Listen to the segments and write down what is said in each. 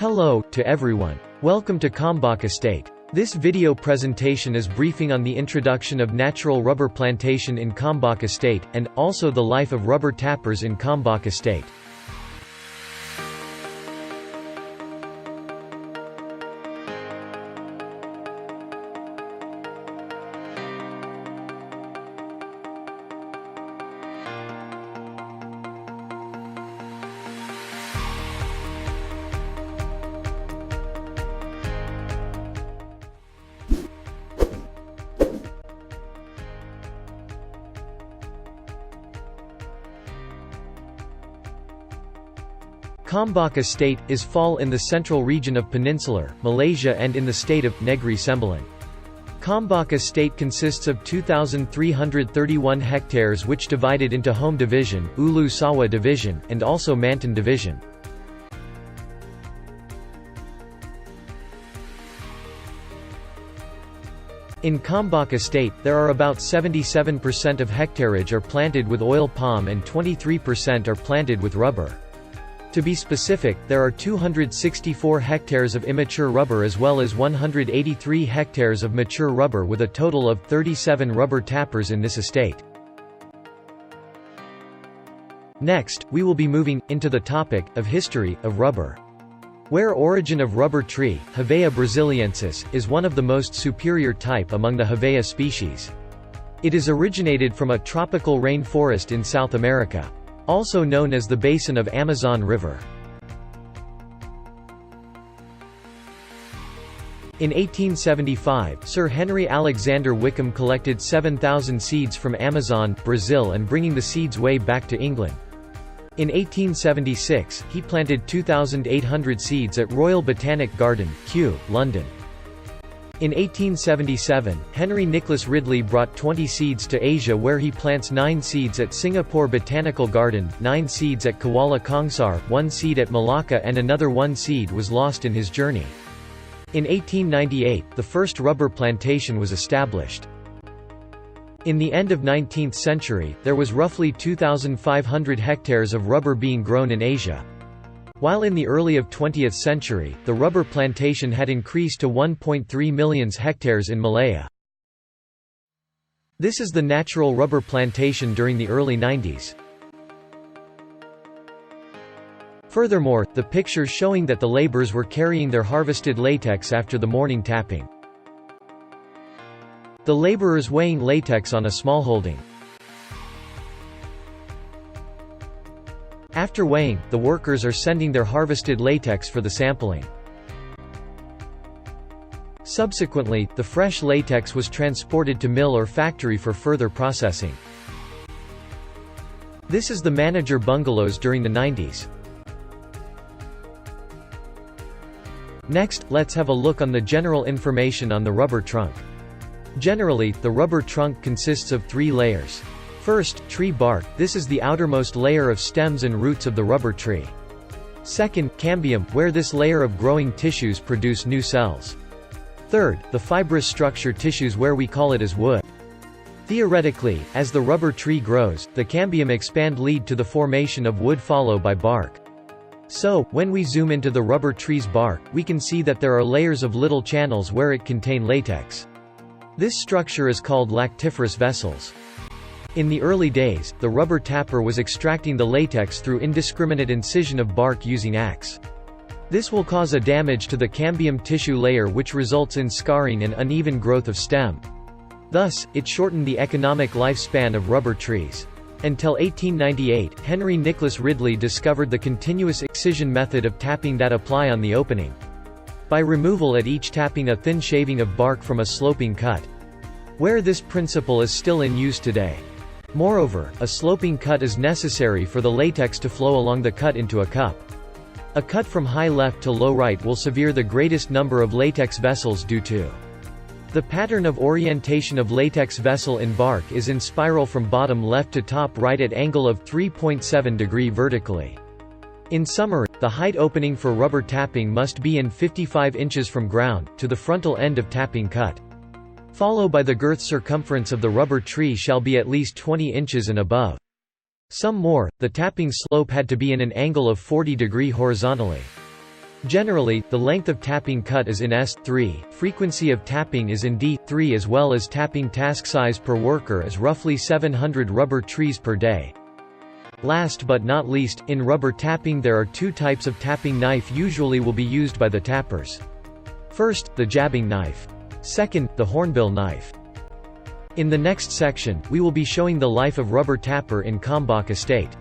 Hello, to everyone. Welcome to Kombok Estate. This video presentation is briefing on the introduction of natural rubber plantation in Kombok Estate, and also the life of rubber tappers in Kombok Estate. Kombok Estate is fall in the central region of Peninsular, Malaysia and in the state of Negri Sembilan. Kombok Estate consists of 2,331 hectares which divided into Home Division, Ulu Sawah Division, and also Mantan Division. In Kombok Estate, there are about 77% of hectareage are planted with oil palm and 23% are planted with rubber. To be specific, there are 264 hectares of immature rubber as well as 183 hectares of mature rubber with a total of 37 rubber tappers in this estate. Next, we will be moving into the topic of history of rubber. Where origin of rubber tree, Hevea brasiliensis, is one of the most superior type among the Hevea species. It is originated from a tropical rainforest in South America, also known as the basin of Amazon River. In 1875, Sir Henry Alexander Wickham collected 7,000 seeds from Amazon, Brazil and bringing the seeds way back to England. In 1876, he planted 2,800 seeds at Royal Botanic Garden, Kew, London. In 1877, Henry Nicholas Ridley brought 20 seeds to Asia where he plants 9 seeds at Singapore Botanical Garden, 9 seeds at Kuala Kangsar, 1 seed at Malacca and another 1 seed was lost in his journey. In 1898, the first rubber plantation was established. In the end of 19th century, there was roughly 2,500 hectares of rubber being grown in Asia. While in the early of 20th century, the rubber plantation had increased to 1.3 million hectares in Malaya. This is the natural rubber plantation during the early 90s. Furthermore, the pictures showing that the laborers were carrying their harvested latex after the morning tapping. The laborers weighing latex on a small holding. After weighing, the workers are sending their harvested latex for the sampling. Subsequently, the fresh latex was transported to mill or factory for further processing. This is the manager bungalows during the 90s. Next, let's have a look on the general information on the rubber trunk. Generally, the rubber trunk consists of 3 layers. First, tree bark, this is the outermost layer of stems and roots of the rubber tree. Second, cambium, where this layer of growing tissues produce new cells. Third, the fibrous structure tissues where we call it as wood. Theoretically, as the rubber tree grows, the cambium expand lead to the formation of wood followed by bark. So, when we zoom into the rubber tree's bark, we can see that there are layers of little channels where it contain latex. This structure is called lactiferous vessels. In the early days, the rubber tapper was extracting the latex through indiscriminate incision of bark using axe. This will cause a damage to the cambium tissue layer which results in scarring and uneven growth of stem. Thus, it shortened the economic lifespan of rubber trees. Until 1898, Henry Nicholas Ridley discovered the continuous excision method of tapping that apply on the opening. By removal at each tapping a thin shaving of bark from a sloping cut. Where this principle is still in use today. Moreover, a sloping cut is necessary for the latex to flow along the cut into a cup. A cut from high left to low right will severe the greatest number of latex vessels due to the pattern of orientation of latex vessel in bark is in spiral from bottom left to top right at angle of 3.7 degree vertically. In summer, the height opening for rubber tapping must be in 55 inches from ground, to the frontal end of tapping cut. Follow by the girth circumference of the rubber tree shall be at least 20 inches and above. Some more, the tapping slope had to be in an angle of 40 degree horizontally. Generally, the length of tapping cut is in S3, frequency of tapping is in D3 as well as tapping task size per worker is roughly 700 rubber trees per day. Last but not least, in rubber tapping there are two types of tapping knife usually will be used by the tappers. First, the jabbing knife. Second, the hornbill knife. In the next section, we will be showing the life of rubber tapper in Kombok estate.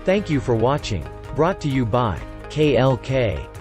Thank you for watching. Brought to you by KLK.